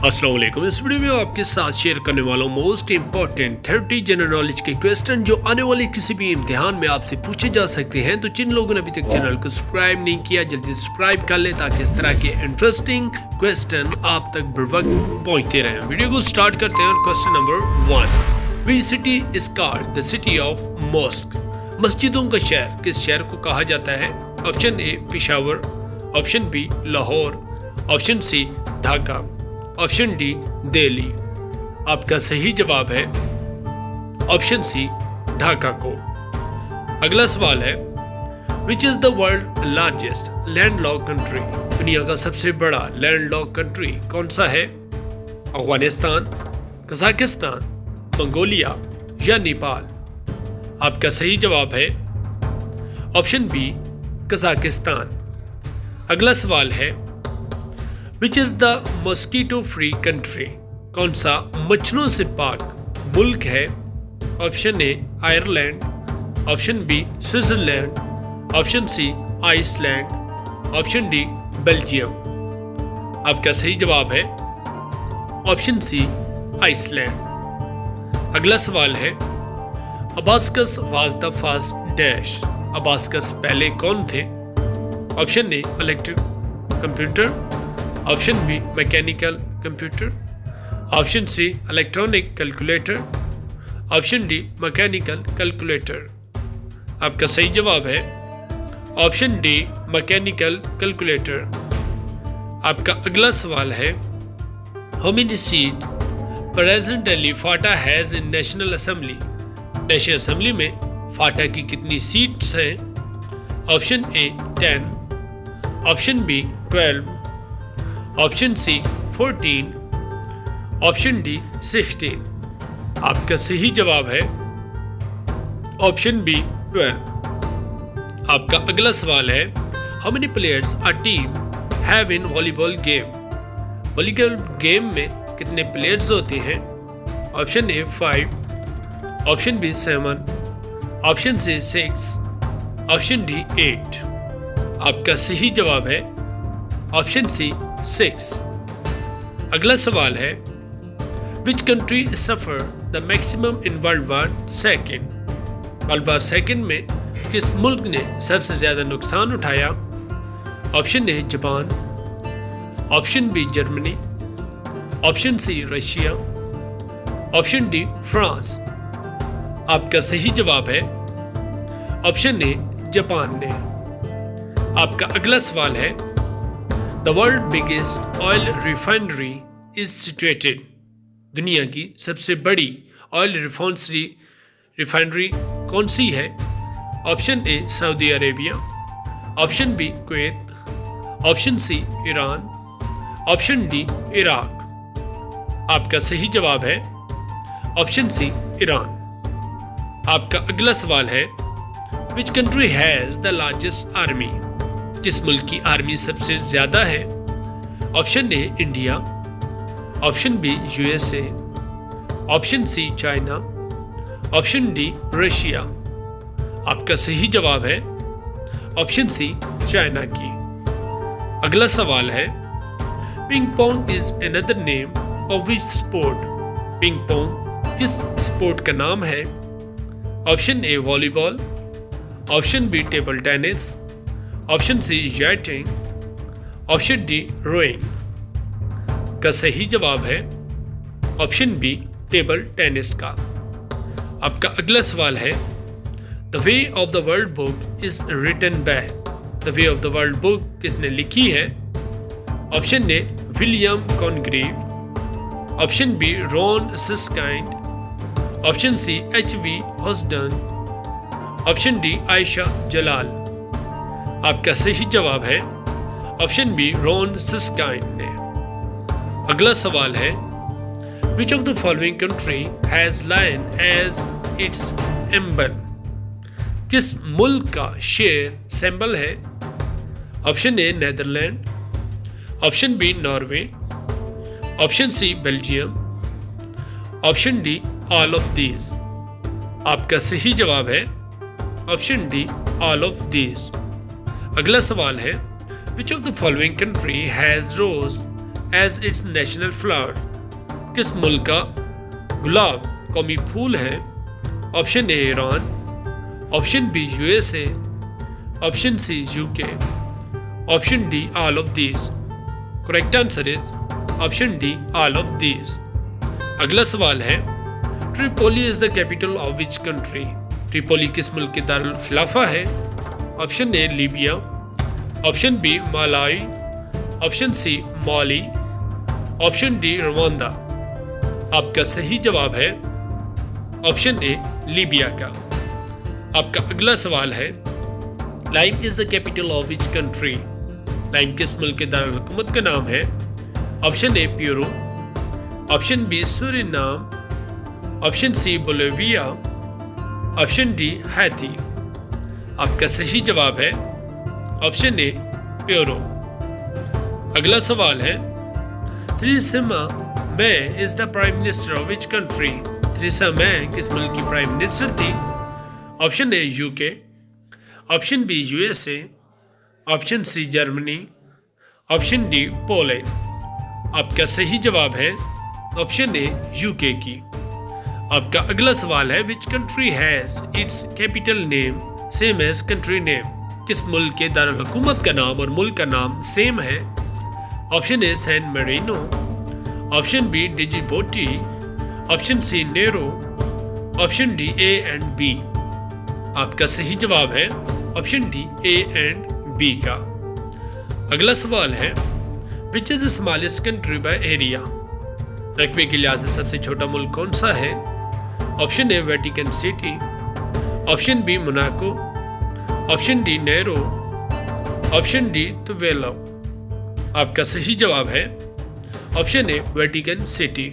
अस्सलाम वालेकुम। इस वीडियो में आपके साथ शेयर करने वाला हूँ मोस्ट इंपॉर्टेंट 30 जनरल नॉलेज के क्वेश्चन जो आने वाले किसी भी इम्तिहान में आपसे पूछे जा सकते हैं। तो जिन लोगों ने अभी तक चैनल को सब्सक्राइब नहीं किया जल्दी सब्सक्राइब कर लें ताकि इस तरह के इंटरेस्टिंग क्वेश्चन आप तक बर वक्त पहुँचते रहें। वीडियो को स्टार्ट करते हैं। Question number 1, which city is called the city of mosque? मस्जिदों का शहर किस शहर को कहा जाता है? Option A Peshawar, option B Lahore, option C Dhaka, option D Delhi. आपका सही जवाब है ऑप्शन सी ढाका को। अगला सवाल है, which is the world largest landlocked country? दुनिया का सबसे बड़ा लैंडलॉक कंट्री कौन सा है? अफगानिस्तान, कजाकिस्तान, मंगोलिया या नेपाल? आपका सही जवाब है ऑप्शन बी कजाकिस्तान। अगला सवाल है, which is the mosquito free country? कौन सा मच्छरों से पाक मुल्क है? Option A Ireland, option B Switzerland, option C Iceland, option D Belgium. आपका सही जवाब है ऑप्शन सी आइसलैंड। अगला सवाल है, abacus was the first dash? Abacus पहले कौन थे? Option A electric computer, option B mechanical computer, option C electronic calculator, option D mechanical calculator. आपका सही जवाब है ऑप्शन डी मैकेनिकल कैलकुलेटर। आपका अगला सवाल है, how many seat presently FATA has in national assembly? National assembly में फाटा की कितनी सीट्स हैं? Option A 10, option B 12, option C 14, option D 16। आपका सही जवाब है ऑप्शन बी 12। आपका अगला सवाल है, how many players a team have in volleyball game? Volleyball game में कितने प्लेयर्स होते हैं? Option A 5, option B 7, option C 6, option D 8। आपका सही जवाब है ऑप्शन सी 6। अगला सवाल है, which country suffer the maximum in world war second? World war second में किस मुल्क ने सबसे ज्यादा नुकसान उठाया? Option A Japan, option B Germany, option C Russia, option D France. आपका सही जवाब है ऑप्शन ए जापान ने। आपका अगला सवाल है, the world biggest oil refinery is situated? दुनिया की सबसे बड़ी ऑयल रिफाइनरी कौन सी है? Option A Saudi Arabia, option B Kuwait, option C Iran, option D Iraq. आपका सही जवाब है ऑप्शन सी ईरान। आपका अगला सवाल है, which country has the largest army? किस मुल्क की आर्मी सबसे ज्यादा है? Option A India, option B USA, option C China, option D Russia. आपका सही जवाब है ऑप्शन सी चाइना की। अगला सवाल है, ping pong is another name of which sport? Ping pong किस स्पोर्ट का नाम है? Option A volleyball, option B table tennis, option C yachting, option D rowing. का सही जवाब है ऑप्शन बी टेबल टेनिस का। आपका अगला सवाल है, the way of the world book is written by? The way of the world book किसने लिखी है? Option A William Congreve, option B Ron Suskind, option C H V. हॉस्डन, ऑप्शन डी आयशा जलाल। आपका सही जवाब है ऑप्शन बी रॉन सिस्काइंड ने। अगला सवाल है, which of the following country has lion as its emblem? किस मुल्क का शेर सिंबल है? Option A Netherland, option B Norway, option C Belgium, option D all of these. आपका सही जवाब है option D all of these. अगला सवाल है, which of the following country has rose as its national flower? किस मुल्क का गुलाब कौमी फूल है? Option A Iran, option B USA, option C UK, option D all of these. Correct answer is option D all of these. अगला सवाल है, Tripoli is the capital of which country? Tripoli किस मुल्क की दारुल खिलाफा है? Option A Libya, option B Malawi, option C Mali, option D Rwanda. आपका सही जवाब है ऑप्शन ए लीबिया का। आपका अगला सवाल है, lime is the capital of which country? Lime किस मुल्क के दारुल हुकूमत का नाम है? Option A Peru, option B Suriname, option C Bolivia, option D Haiti. आपका सही जवाब है ऑप्शन ए पेरू। अगला सवाल है, Theresa May is the prime minister of which country? Theresa May किस मुल्क की प्राइम मिनिस्टर थी? Option A UK, option B USA, option C Germany, option D Poland. आपका सही जवाब है ऑप्शन ए यूके की। आपका अगला सवाल है, which country has its capital name same as country name? किस मुल्क के दारुल हुकूमत का नाम और मुल्क का नाम सेम है? Option A San Marino, option B Djibouti, option C Nauru, option D A and B. आपका सही जवाब है option D A and B का। अगला सवाल है, which is the smallest country by area? रकबे के लिहाज से सबसे छोटा मुल्क कौन सा है? Option A Vatican City, option B Monaco, option D Nauru, option D Tuvalu. आपका सही जवाब है ऑप्शन ए वेटिकन सिटी।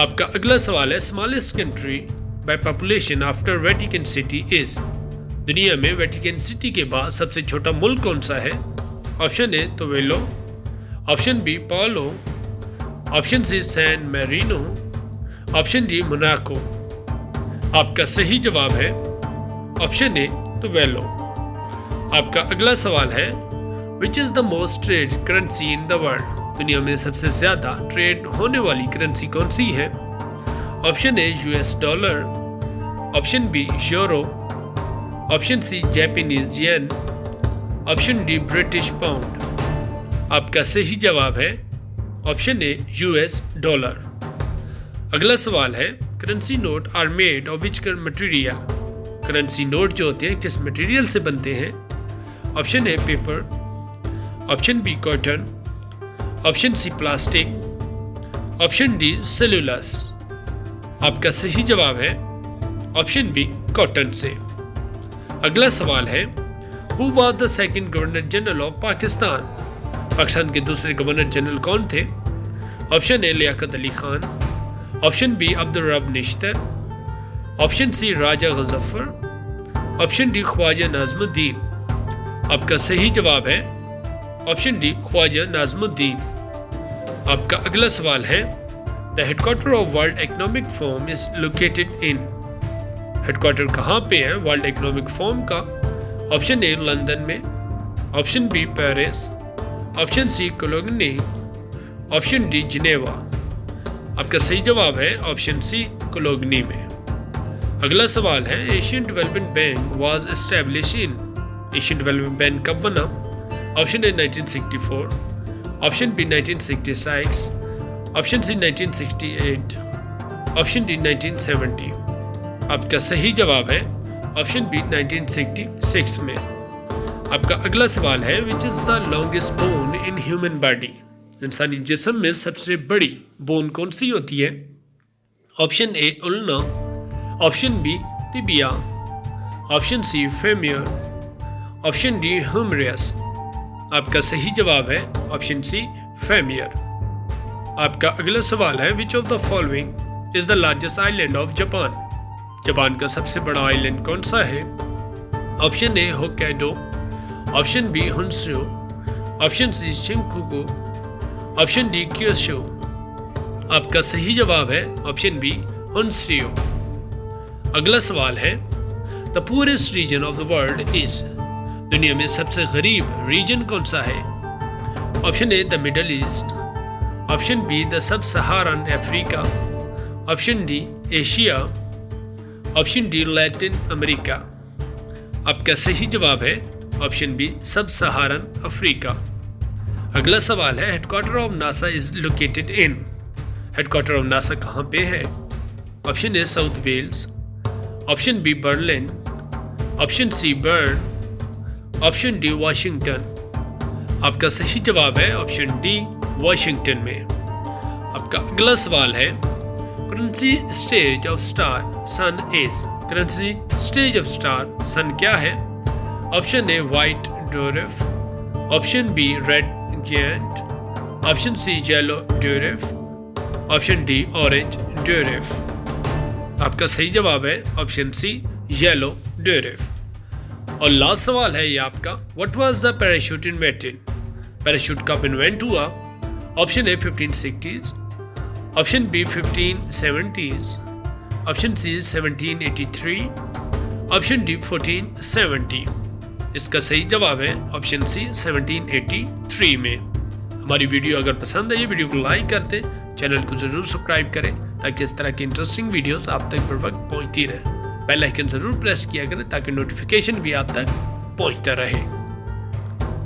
आपका अगला सवाल है, smallest country by population after Vatican city is? दुनिया में वेटिकन सिटी के बाद सबसे छोटा मुल्क कौन सा है? Option A Tuvalu, option B Palau, option C San Marino, option D Monaco. आपका सही जवाब है ऑप्शन ए तुवेलो। आपका अगला सवाल है, which is the most trade currency in the world? दुनिया में सबसे ज्यादा ट्रेड होने वाली करेंसी कौन सी है? Option A US dollar, option B euro, option C Japanese yen, option D British pound. आपका सही जवाब है ऑप्शन ए यूएस डॉलर। अगला सवाल है, currency note are made of which material? Currency note जो होते हैं किस मटेरियल से बनते हैं? Option A paper, option B cotton, option C plastic, option D cellulose. आपका सही जवाब है ऑप्शन बी कॉटन से। अगला सवाल है, who was the second governor general of Pakistan? Pakistan के दूसरे गवर्नर जनरल कौन थे? Option A Liaquat Ali Khan, option B Abdul Rab Nishtar, option C Raja Ghazanfar, option D Khawaja Nazimuddin. आपका सही जवाब है ऑप्शन डी ख्वाजा नाज़मुद्दीन। आपका अगला सवाल है, the headquarter of World Economic Forum is located in? Headquarter कहाँ पे है वर्ल्ड इकोनॉमिक फोरम का? ऑप्शन ए लंदन में, option B Paris, option C Cologne, option D Geneva. आपका सही जवाब है ऑप्शन सी कोलोनी में। अगला सवाल है, Asian Development Bank was establish in? Asian Development Bank कब बना? Option A 1964, option B 1966, option C 1968, option D 1970। आपका सही जवाब है ऑप्शन बी 1966 में। आपका अगला सवाल है, which is the longest bone in human body? इंसानी जिस्म में सबसे बड़ी बोन कौन सी होती है? Option A ulna, option B tibia, option C femur, option D humerus. आपका सही जवाब है ऑप्शन सी फेमियर। आपका अगला सवाल है, which of the following is the largest island of Japan? Japan का सबसे बड़ा आइलैंड कौन सा है? Option A Hokkaido, option B Honshu, option C Shikoku, option D Kyushu. आपका सही जवाब है ऑप्शन बी होन्शु। अगला सवाल है, the poorest region of the world is? दुनिया में सबसे गरीब रीजन कौन सा है? Option A the Middle East, option B the sub Saharan Africa, option D Asia, option D Latin America. आपका सही जवाब है ऑप्शन बी सब सहारन अफ्रीका। अगला सवाल है headquarter of NASA is located in. Headquarter of NASA कहाँ पे है? Option A South Wales, option B Berlin, option C Bern, option D Washington. आपका सही जवाब है ऑप्शन डी वाशिंगटन में। आपका अगला सवाल है current stage of star sun is. Current stage of star sun क्या है? Option A white dwarf, option B red giant, option C yellow dwarf, option D orange dwarf. आपका सही जवाब है ऑप्शन सी येलो ड्वार्फ। और last सवाल है ये आपका what was the parachute invented. Parachute कब इन्वेंट हुआ? Option A 1560s, option B 1570s, option C 1783, option D 1470। इसका सही जवाब है ऑप्शन सी 1783 में। हमारी वीडियो अगर पसंद है ये वीडियो को लाइक कर दें, चैनल को जरूर सब्सक्राइब करें ताकि इस तरह की इंटरेस्टिंग वीडियोस आप तक बर वक्त पहुंचती रहे। बेल आइकन जरूर प्रेस किया करें ताकि नोटिफिकेशन भी आप तक पहुंचता रहे।